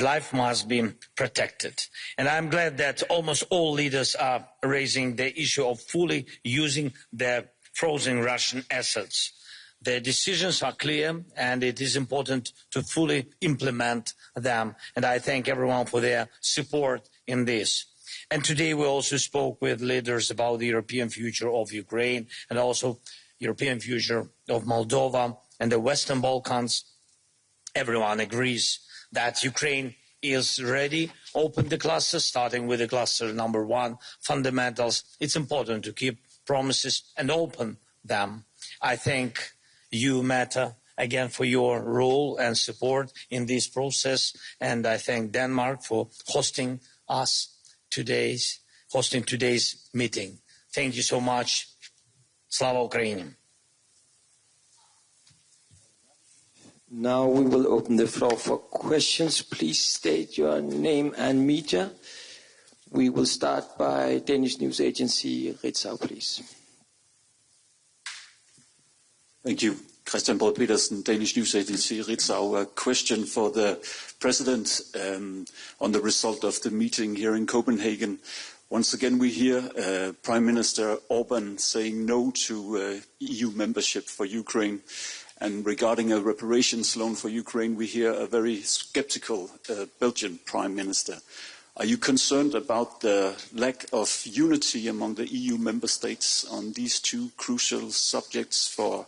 life must be protected. And I'm glad that almost all leaders are raising the issue of fully using the frozen Russian assets. The decisions are clear, and it is important to fully implement them. And I thank everyone for their support in this. And today we also spoke with leaders about the European future of Ukraine and also European future of Moldova and the Western Balkans. Everyone agrees that Ukraine is ready. Open the clusters, starting with the cluster number 1, fundamentals. It's important to keep promises and open them. I thank you, Mette, again for your role and support in this process, and I thank Denmark for hosting today's meeting. Thank you so much. Slava Ukraini. Now we will open the floor for questions. Please state your name and media. We will start by Danish news agency Ritzau, please. Thank you. Christian Borg Petersen, Danish news agency Ritzau. A question for the President on the result of the meeting here in Copenhagen. Once again, we hear Prime Minister Orban saying no to EU membership for Ukraine. And regarding a reparations loan for Ukraine, we hear a very skeptical Belgian Prime Minister. Are you concerned about the lack of unity among the EU member states on these two crucial subjects for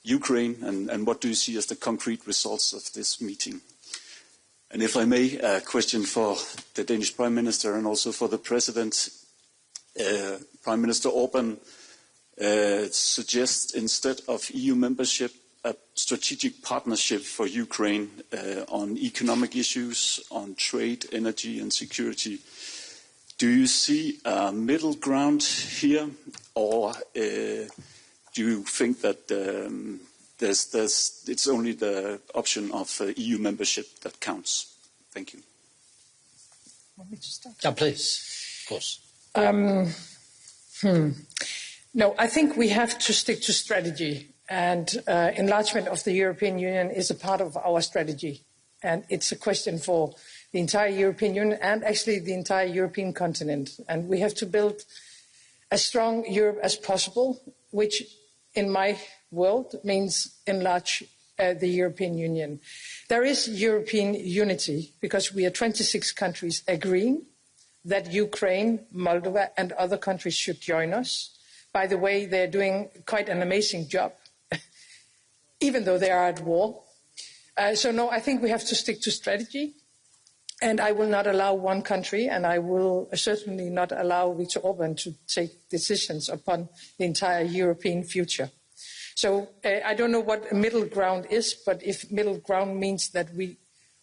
Ukraine, and what do you see as the concrete results of this meeting? And if I may, a question for the Danish Prime Minister and also for the President. Prime Minister Orban suggests instead of EU membership a strategic partnership for Ukraine on economic issues, on trade, energy and security. Do you see a middle ground here, or do you think that it's only the option of EU membership that counts? Thank you. Want me to start? Yeah, please, of course. No, I think we have to stick to strategy, and enlargement of the European Union is a part of our strategy, and it's a question for the entire European Union and actually the entire European continent. And we have to build as strong Europe as possible, which in my world means enlarge the European Union. There is European unity because we are 26 countries agreeing that Ukraine, Moldova and other countries should join us. By the way, they're doing quite an amazing job, even though they are at war. So no, I think we have to stick to strategy. And I will not allow one country, and I will certainly not allow Viktor Orban to take decisions upon the entire European future. So I don't know what middle ground is, but if middle ground means that we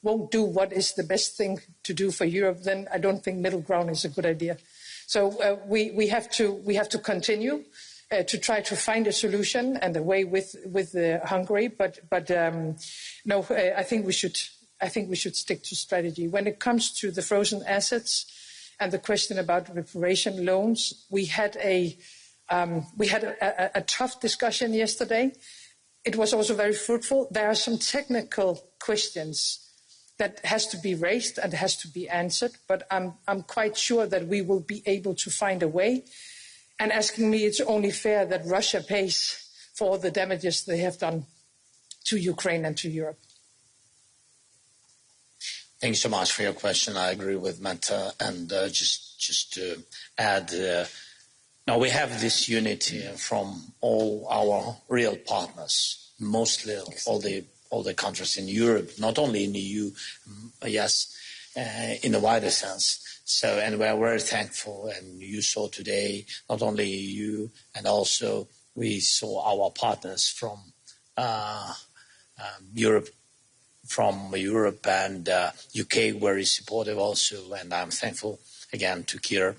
won't do what is the best thing to do for Europe, then I don't think middle ground is a good idea. So we have to continue to try to find a solution and a way with Hungary, but no, I think we should stick to strategy. When it comes to the frozen assets and the question about reparation loans, we had a tough discussion yesterday. It was also very fruitful. There are some technical questions that has to be raised and has to be answered, but I'm quite sure that we will be able to find a way. And asking me, it's only fair that Russia pays for the damages they have done to Ukraine and to Europe. Thank you so much for your question. I agree with Mette, and just to add, now we have this unity from all our real partners, mostly all the countries in Europe, not only in the EU, yes, in a wider sense. So, and we are very thankful, and you saw today, not only EU, and also we saw our partners from Europe and UK very supportive also, and I'm thankful again to Kier.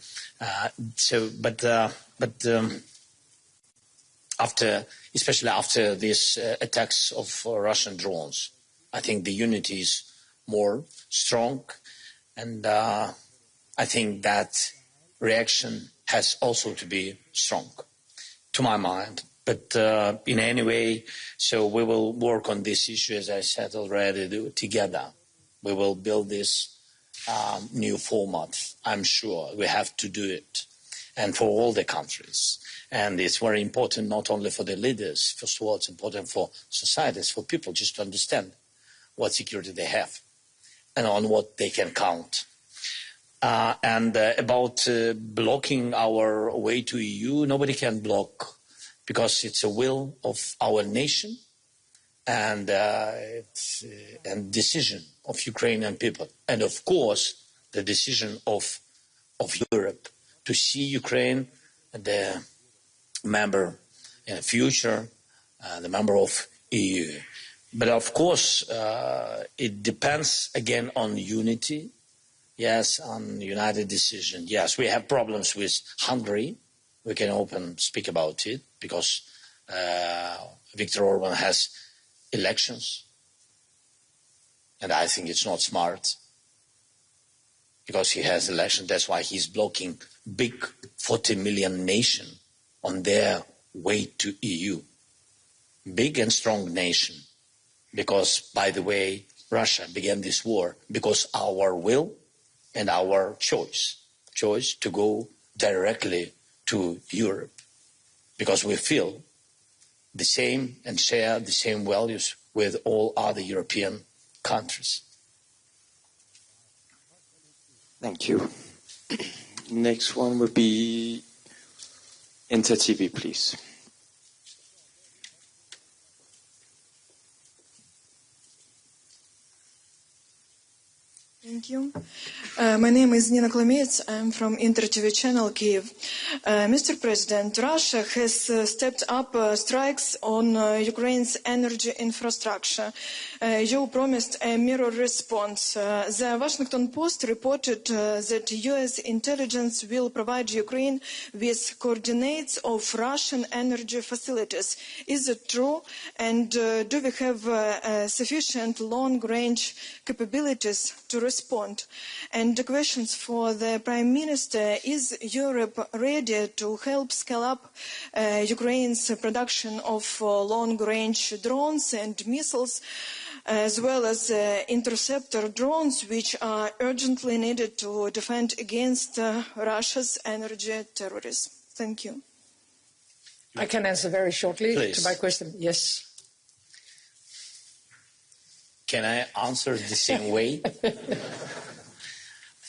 Especially after these attacks of Russian drones, I think the unity is more strong, and I think that reaction has also to be strong, to my mind. But in any way, so we will work on this issue, as I said already, together. we will build this new format. I'm sure we have to do it, and for all the countries. And it's very important not only for the leaders. First of all, it's important for societies, for people, just to understand what security they have and on what they can count. And about blocking our way to EU, nobody can block, because it's a will of our nation and decision of Ukrainian people. And of course, the decision of Europe to see Ukraine the member in the future, the member of EU. But of course, it depends again on unity. Yes, on united decision. Yes, we have problems with Hungary. We can speak about it, because Viktor Orban has elections. And I think it's not smart, because he has elections. That's why he's blocking big 40 million nation on their way to EU. Big and strong nation. Because, by the way, Russia began this war because our will and our choice to go directly to Europe, because we feel the same and share the same values with all other European countries. Thank you. Next one would be Inter TV, please. Thank you. My name is Nina Klamets. I'm from Inter TV channel, Kiev. Mr. President, Russia has stepped up strikes on Ukraine's energy infrastructure. You promised a mirror response. The Washington Post reported that U.S. intelligence will provide Ukraine with coordinates of Russian energy facilities. Is it true? And do we have sufficient long-range capabilities to respond? And the questions for the Prime Minister: is Europe ready to help scale up Ukraine's production of long-range drones and missiles, as well as interceptor drones, which are urgently needed to defend against Russia's energy terrorism? Thank you. I can answer very shortly Please. to my question. Yes. Can I answer the same way?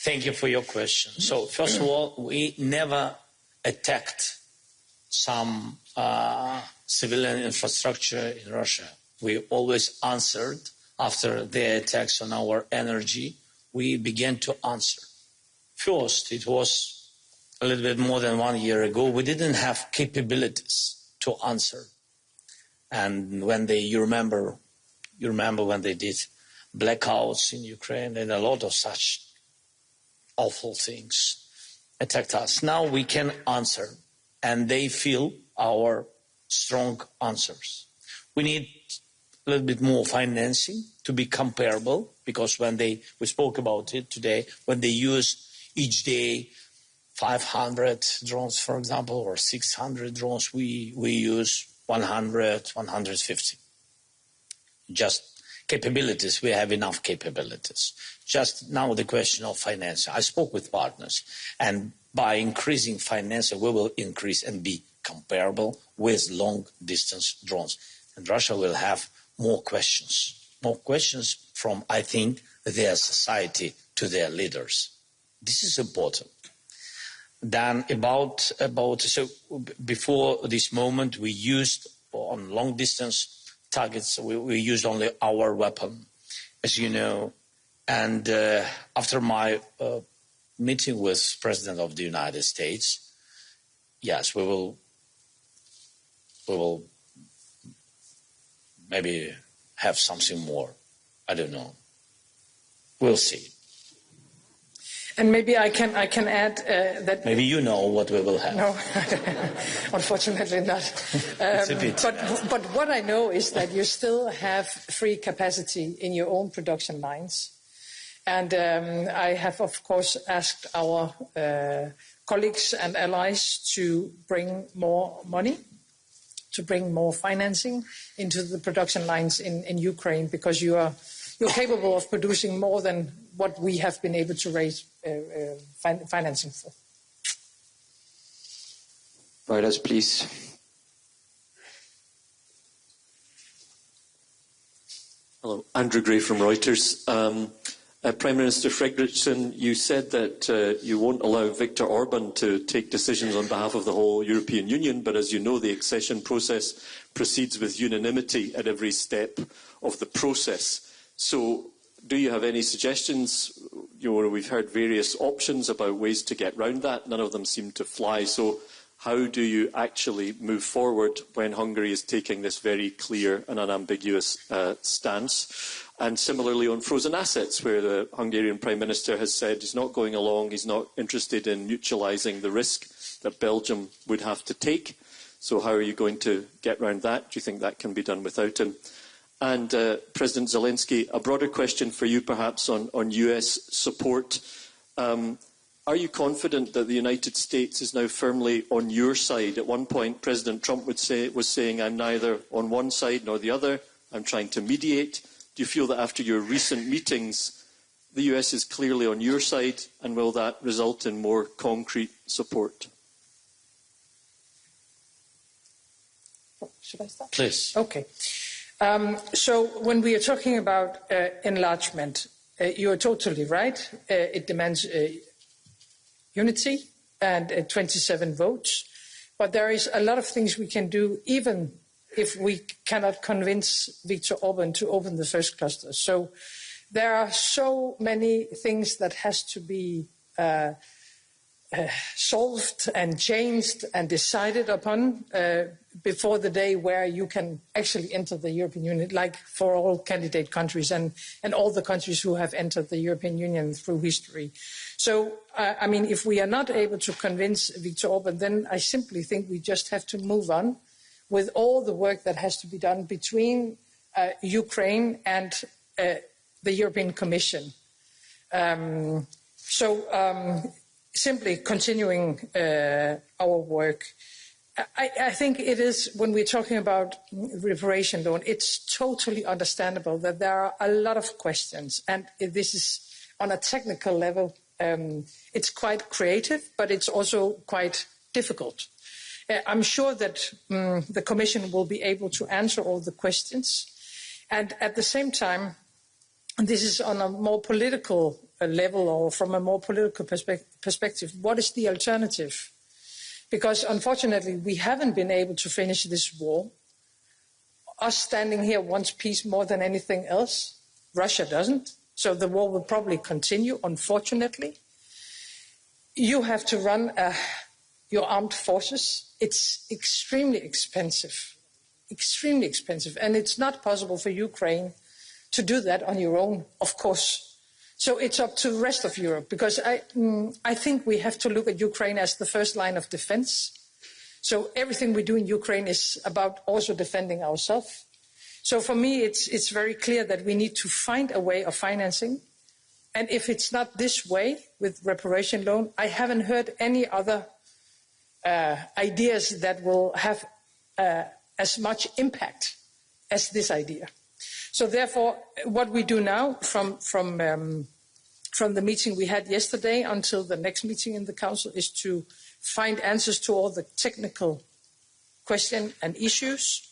Thank you for your question. So, first of all, we never attacked some civilian infrastructure in Russia. We always answered after their attacks on our energy. We began to answer. First, it was a little bit more than 1 year ago. We didn't have capabilities to answer. And when you remember when they did blackouts in Ukraine and a lot of such awful things attacked us. Now we can answer, and they feel our strong answers. We need a little bit more financing to be comparable, because we spoke about it today, when they use each day 500 drones, for example, or 600 drones, we use 100, 150. Just capabilities, we have enough capabilities. Just now the question of financing. I spoke with partners, and by increasing financing, we will increase and be comparable with long-distance drones. And Russia will have more questions from, I think, their society to their leaders. This is important. Then so before this moment, we used on long-distance targets, we used only our weapon, as you know. And after my meeting with President of the United States, yes, we will maybe have something more. I don't know. We'll see. And maybe I can add that. Maybe you know what we will have. No, unfortunately not. It's a bit. But what I know is that you still have free capacity in your own production lines. And I have, of course, asked our colleagues and allies to bring more money, to bring more financing into the production lines in Ukraine, because you are you're capable of producing more than what we have been able to raise financing for. Reuters, please. Hello, Andrew Gray from Reuters. Prime Minister Frederiksen, you said that you won't allow Viktor Orban to take decisions on behalf of the whole European Union, but as you know, the accession process proceeds with unanimity at every step of the process. So, do you have any suggestions? We've heard various options about ways to get round that. None of them seem to fly. So, how do you actually move forward when Hungary is taking this very clear and unambiguous stance? And similarly on frozen assets, where the Hungarian Prime Minister has said he's not going along, he's not interested in mutualising the risk that Belgium would have to take. So how are you going to get round that? Do you think that can be done without him? And President Zelenskyy, a broader question for you perhaps on US support. Are you confident that the United States is now firmly on your side? At one point, President Trump was saying, I'm neither on one side nor the other, I'm trying to mediate. Do you feel that after your recent meetings, the US is clearly on your side, and will that result in more concrete support? Should I start? Please. Okay. So when we are talking about enlargement, you are totally right. It demands unity and 27 votes. But there is a lot of things we can do, even if we cannot convince Viktor Orban to open the first cluster. So there are so many things that has to be solved and changed and decided upon before the day where you can actually enter the European Union, like for all candidate countries and all the countries who have entered the European Union through history. So, I mean, if we are not able to convince Viktor Orban, then I simply think we just have to move on with all the work that has to be done between Ukraine and the European Commission. Simply continuing our work. I think it is, when we're talking about reparation loan, it's totally understandable that there are a lot of questions, and this is on a technical level, it's quite creative, but it's also quite difficult. I'm sure that the Commission will be able to answer all the questions, and at the same time, this is on a more political level, or from a more political perspective, what is the alternative? Because unfortunately, we haven't been able to finish this war. Us standing here wants peace more than anything else. Russia doesn't. So the war will probably continue, unfortunately. You have to run your armed forces. It's extremely expensive, and it's not possible for Ukraine to do that on your own, of course. So it's up to the rest of Europe, because I think we have to look at Ukraine as the first line of defense. So everything we do in Ukraine is about also defending ourselves. So for me, it's very clear that we need to find a way of financing. And if it's not this way with reparation loan, I haven't heard any other ideas that will have as much impact as this idea. So therefore, what we do now from the meeting we had yesterday until the next meeting in the Council is to find answers to all the technical questions and issues.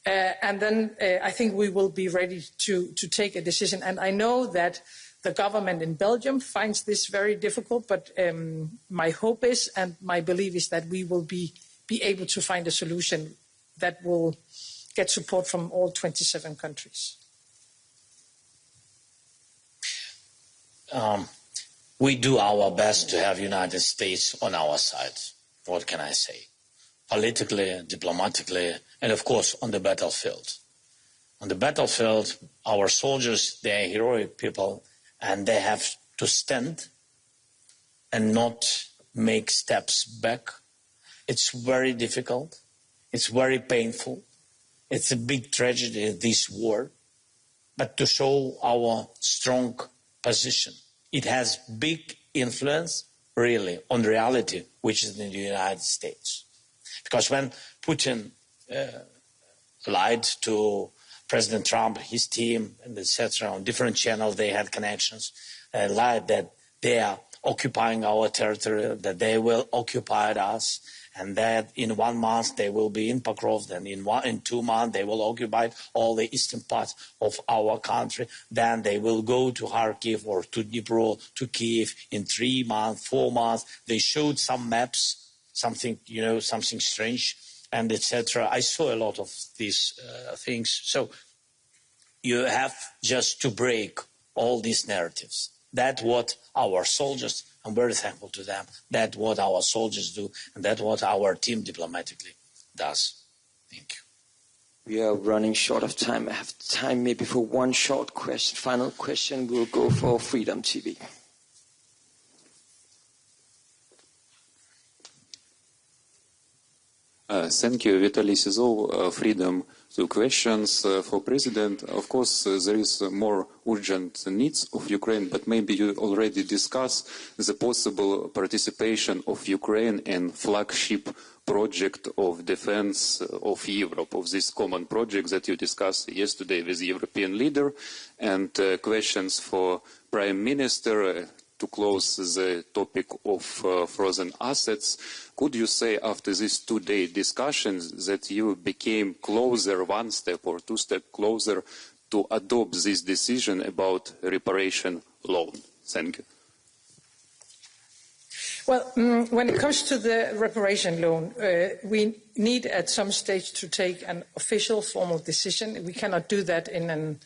And then I think we will be ready to take a decision. And I know that the government in Belgium finds this very difficult, but my hope is, and my belief is, that we will be able to find a solution that will get support from all 27 countries. We do our best to have the United States on our side. What can I say? Politically, diplomatically, and of course on the battlefield. On the battlefield, our soldiers, they are heroic people, and they have to stand and not make steps back. It's very difficult. It's very painful. It's a big tragedy, this war. But to show our strong position, it has big influence, really, on reality, which is in the United States. Because when Putin lied to President Trump, his team, and etc. on different channels, they had connections, lied that they are occupying our territory, that they will occupy us, and that in 1 month they will be in Pokrovsk, then in 2 months they will occupy all the eastern parts of our country, then they will go to Kharkiv or to Dnipro, to Kiev in 3 months, 4 months. They showed some maps, something, something strange, and etc. I saw a lot of these things. So you have just to break all these narratives. That's what our soldiers, I'm very thankful to them, that's what our soldiers do, and that's what our team diplomatically does. Thank you. We are running short of time. I have time maybe for one short question. Final question, we'll go for Freedom TV. Thank you, Vitaly Sizov, Freedom. 2 questions for President. Of course, there is more urgent needs of Ukraine, but maybe you already discussed the possible participation of Ukraine in flagship project of defense of Europe, of this common project that you discussed yesterday with the European leader. And questions for Prime Minister. To close the topic of frozen assets, could you say after these 2-day discussions that you became closer, 1 step or 2 steps closer to adopt this decision about reparation loan? Thank you. Well, when it comes to the reparation loan, we need at some stage to take an official formal decision. We cannot do that in an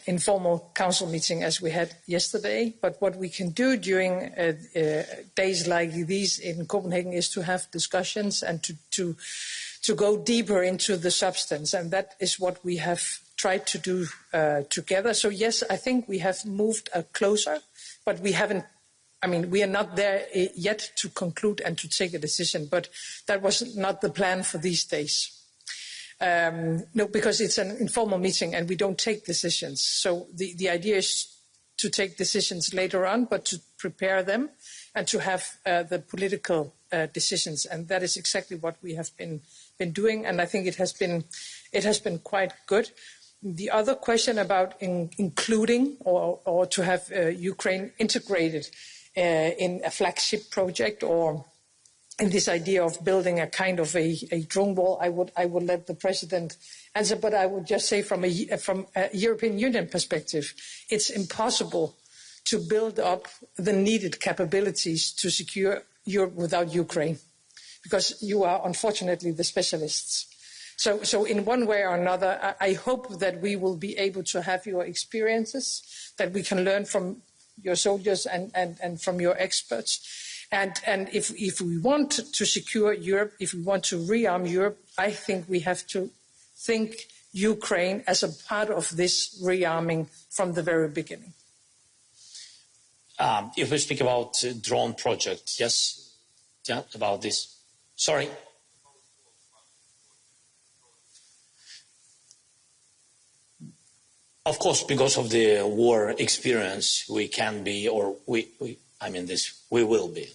informal council meeting as we had yesterday. But what we can do during days like these in Copenhagen is to have discussions and to go deeper into the substance. And that is what we have tried to do together. So yes, I think we have moved closer, but we haven't, we are not there yet to conclude and to take a decision. But that was not the plan for these days. No, because it's an informal meeting and we don't take decisions. So the idea is to take decisions later on, but to prepare them and to have the political decisions. And that is exactly what we have been doing. And I think it has been quite good. The other question about including or to have Ukraine integrated in a flagship project or in this idea of building a kind of a drone wall, I would let the president answer, but I would just say from a European Union perspective, it's impossible to build up the needed capabilities to secure Europe without Ukraine, because you are unfortunately the specialists. So in one way or another, I hope that we will be able to have your experiences, that we can learn from your soldiers and from your experts. And if we want to secure Europe, if we want to rearm Europe, I think we have to think Ukraine as a part of this rearming from the very beginning. If we speak about drone project, yes, yeah, about this. Sorry. Of course, because of the war experience, we can be, or we will be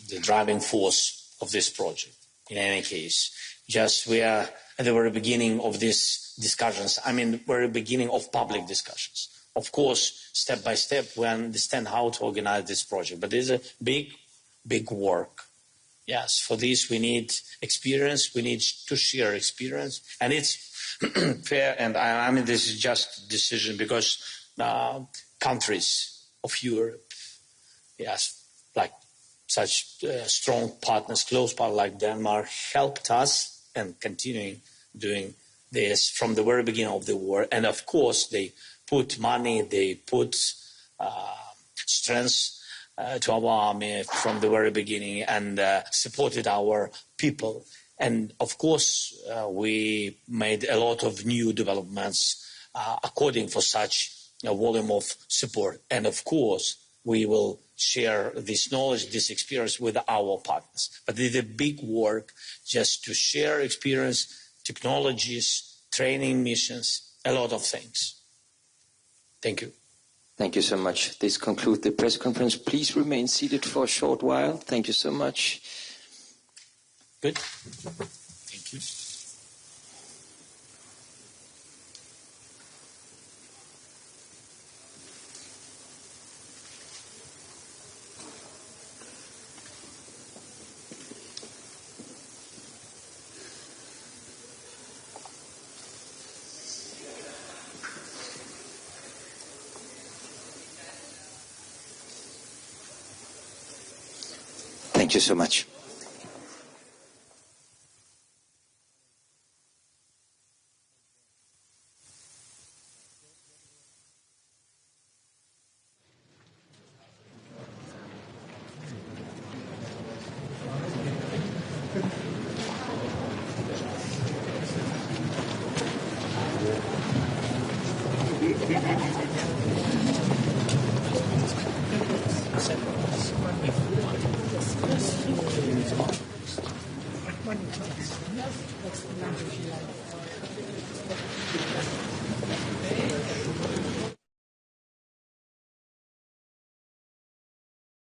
the driving force of this project. In any case, just we are at the very beginning of these discussions. Very beginning of public discussions. Of course, step by step, we understand how to organize this project. But it's a big work. Yes, for this we need experience. We need to share experience, and it's fair. And this is just decision because countries of Europe, yes, like such strong partners, close partners like Denmark, helped us and continuing doing this from the very beginning of the war. And of course, they put money, they put strength to our army from the very beginning and supported our people. And of course, we made a lot of new developments according for such a volume of support. And of course, we will share this knowledge, this experience with our partners. But it's a big work just to share experience, technologies, training missions, a lot of things. Thank you. Thank you so much. This concludes the press conference. Please remain seated for a short while. Thank you so much. Good. Thank you. Thank you so much.